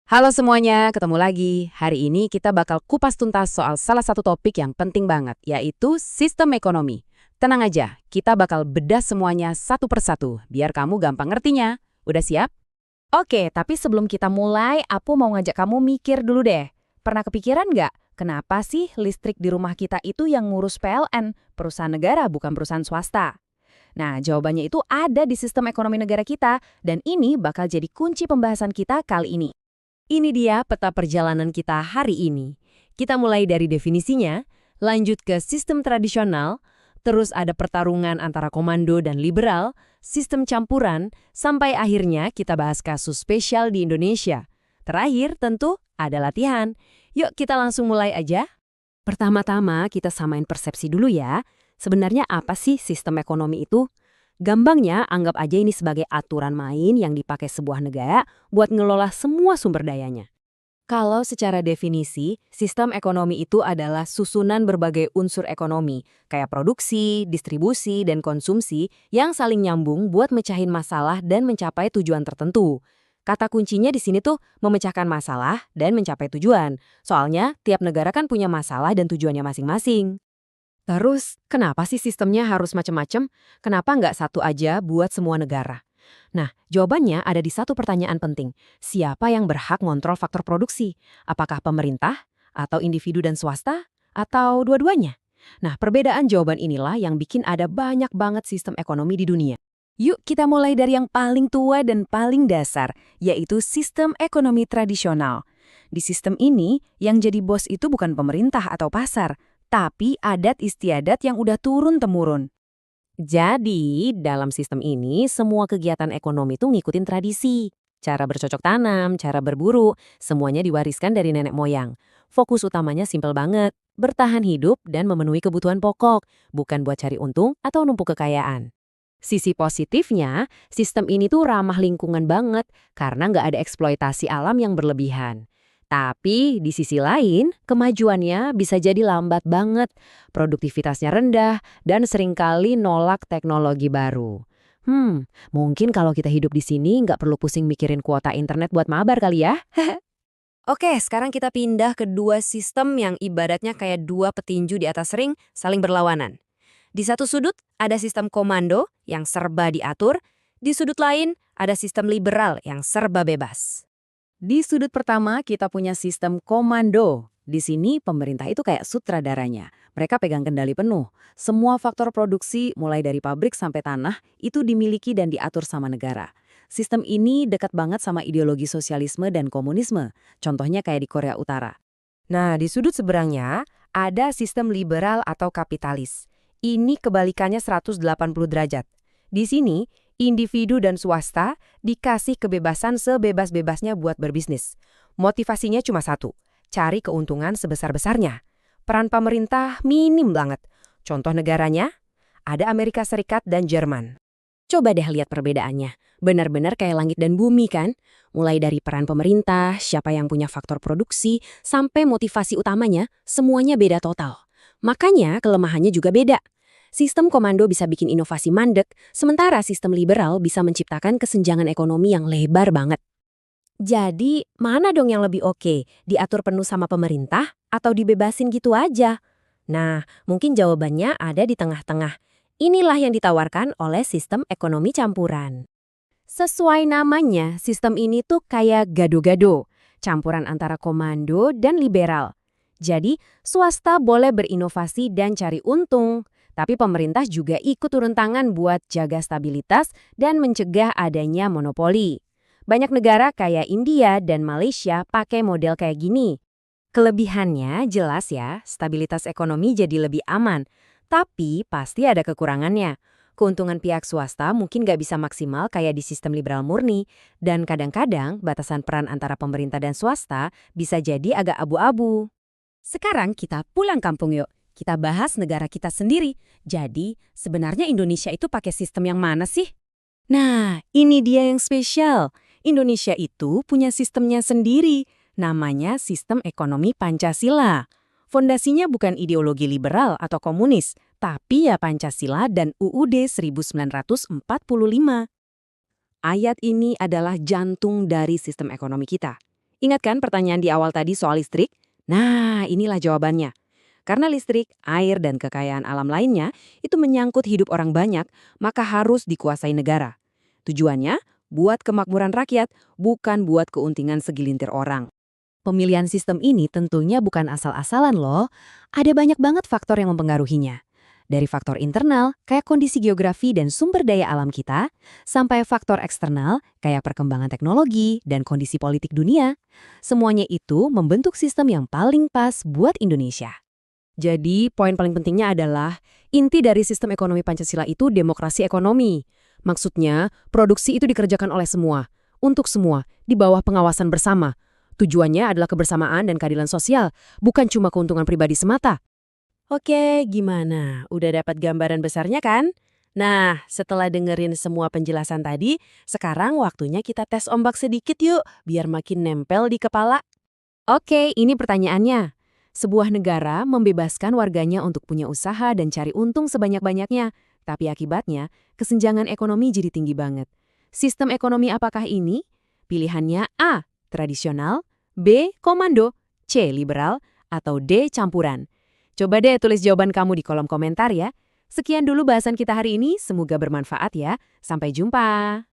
Halo semuanya, ketemu lagi. Hari ini kita bakal kupas tuntas soal salah satu topik yang penting banget, yaitu sistem ekonomi. Tenang aja, kita bakal bedah semuanya satu persatu, biar kamu gampang ngertinya. Udah siap? Oke, tapi sebelum kita mulai, aku mau ngajak kamu mikir dulu deh. Pernah kepikiran nggak, kenapa sih listrik di rumah kita itu yang ngurus PLN, perusahaan negara bukan perusahaan swasta? Nah, jawabannya itu ada di sistem ekonomi negara kita, dan ini bakal jadi kunci pembahasan kita kali ini. Ini dia peta perjalanan kita hari ini. Kita mulai dari definisinya, lanjut ke sistem tradisional, terus ada pertarungan antara komando dan liberal, sistem campuran, sampai akhirnya kita bahas kasus spesial di Indonesia. Terakhir tentu ada latihan. Yuk kita langsung mulai aja. Pertama-tama kita samain persepsi dulu ya. Sebenarnya apa sih sistem ekonomi itu? Gampangnya, anggap aja ini sebagai aturan main yang dipakai sebuah negara buat ngelola semua sumber dayanya. Kalau secara definisi, sistem ekonomi itu adalah susunan berbagai unsur ekonomi, kayak produksi, distribusi, dan konsumsi yang saling nyambung buat mecahin masalah dan mencapai tujuan tertentu. Kata kuncinya di sini tuh memecahkan masalah dan mencapai tujuan. Soalnya, tiap negara kan punya masalah dan tujuannya masing-masing. Terus, kenapa sih sistemnya harus macam-macam? Kenapa nggak satu aja buat semua negara? Nah, jawabannya ada di satu pertanyaan penting. Siapa yang berhak ngontrol faktor produksi? Apakah pemerintah, atau individu dan swasta, atau dua-duanya? Nah, perbedaan jawaban inilah yang bikin ada banyak banget sistem ekonomi di dunia. Yuk kita mulai dari yang paling tua dan paling dasar, yaitu sistem ekonomi tradisional. Di sistem ini, yang jadi bos itu bukan pemerintah atau pasar, tapi adat istiadat yang udah turun-temurun. Jadi, dalam sistem ini, semua kegiatan ekonomi itu ngikutin tradisi. Cara bercocok tanam, cara berburu, semuanya diwariskan dari nenek moyang. Fokus utamanya simpel banget, bertahan hidup dan memenuhi kebutuhan pokok, bukan buat cari untung atau numpuk kekayaan. Sisi positifnya, sistem ini tuh ramah lingkungan banget karena nggak ada eksploitasi alam yang berlebihan. Tapi di sisi lain, kemajuannya bisa jadi lambat banget, produktivitasnya rendah, dan seringkali nolak teknologi baru. Mungkin kalau kita hidup di sini nggak perlu pusing mikirin kuota internet buat mabar kali ya. Oke, sekarang kita pindah ke dua sistem yang ibaratnya kayak dua petinju di atas ring saling berlawanan. Di satu sudut ada sistem komando yang serba diatur, di sudut lain ada sistem liberal yang serba bebas. Di sudut pertama, kita punya sistem komando. Di sini, pemerintah itu kayak sutradaranya. Mereka pegang kendali penuh. Semua faktor produksi, mulai dari pabrik sampai tanah, itu dimiliki dan diatur sama negara. Sistem ini dekat banget sama ideologi sosialisme dan komunisme. Contohnya kayak di Korea Utara. Nah, di sudut seberangnya ada sistem liberal atau kapitalis. Ini kebalikannya 180 derajat. Di sini, individu dan swasta dikasih kebebasan sebebas-bebasnya buat berbisnis. Motivasinya cuma satu, cari keuntungan sebesar-besarnya. Peran pemerintah minim banget. Contoh negaranya, ada Amerika Serikat dan Jerman. Coba deh lihat perbedaannya. Benar-benar kayak langit dan bumi kan? Mulai dari peran pemerintah, siapa yang punya faktor produksi, sampai motivasi utamanya, semuanya beda total. Makanya kelemahannya juga beda. Sistem komando bisa bikin inovasi mandek, sementara sistem liberal bisa menciptakan kesenjangan ekonomi yang lebar banget. Jadi, mana dong yang lebih oke? Diatur penuh sama pemerintah atau dibebasin gitu aja? Nah, mungkin jawabannya ada di tengah-tengah. Inilah yang ditawarkan oleh sistem ekonomi campuran. Sesuai namanya, sistem ini tuh kayak gado-gado, campuran antara komando dan liberal. Jadi, swasta boleh berinovasi dan cari untung, tapi pemerintah juga ikut turun tangan buat jaga stabilitas dan mencegah adanya monopoli. Banyak negara kayak India dan Malaysia pakai model kayak gini. Kelebihannya jelas ya, stabilitas ekonomi jadi lebih aman. Tapi pasti ada kekurangannya. Keuntungan pihak swasta mungkin nggak bisa maksimal kayak di sistem liberal murni. Dan kadang-kadang batasan peran antara pemerintah dan swasta bisa jadi agak abu-abu. Sekarang kita pulang kampung yuk. Kita bahas negara kita sendiri. Jadi, sebenarnya Indonesia itu pakai sistem yang mana sih? Nah, ini dia yang spesial. Indonesia itu punya sistemnya sendiri. Namanya Sistem Ekonomi Pancasila. Fondasinya bukan ideologi liberal atau komunis, tapi ya Pancasila dan UUD 1945. Ayat ini adalah jantung dari sistem ekonomi kita. Ingat kan pertanyaan di awal tadi soal listrik? Nah, inilah jawabannya. Karena listrik, air, dan kekayaan alam lainnya itu menyangkut hidup orang banyak, maka harus dikuasai negara. Tujuannya, buat kemakmuran rakyat, bukan buat keuntungan segelintir orang. Pemilihan sistem ini tentunya bukan asal-asalan loh. Ada banyak banget faktor yang mempengaruhinya. Dari faktor internal, kayak kondisi geografi dan sumber daya alam kita, sampai faktor eksternal, kayak perkembangan teknologi dan kondisi politik dunia. Semuanya itu membentuk sistem yang paling pas buat Indonesia. Jadi, poin paling pentingnya adalah, inti dari sistem ekonomi Pancasila itu demokrasi ekonomi. Maksudnya, produksi itu dikerjakan oleh semua, untuk semua, di bawah pengawasan bersama. Tujuannya adalah kebersamaan dan keadilan sosial, bukan cuma keuntungan pribadi semata. Oke, gimana? Udah dapat gambaran besarnya kan? Nah, setelah dengerin semua penjelasan tadi, sekarang waktunya kita tes ombak sedikit yuk, biar makin nempel di kepala. Oke, ini pertanyaannya. Sebuah negara membebaskan warganya untuk punya usaha dan cari untung sebanyak-banyaknya, tapi akibatnya kesenjangan ekonomi jadi tinggi banget. Sistem ekonomi apakah ini? Pilihannya A, tradisional, B, komando, C, liberal, atau D, campuran. Coba deh tulis jawaban kamu di kolom komentar ya. Sekian dulu bahasan kita hari ini, semoga bermanfaat ya. Sampai jumpa.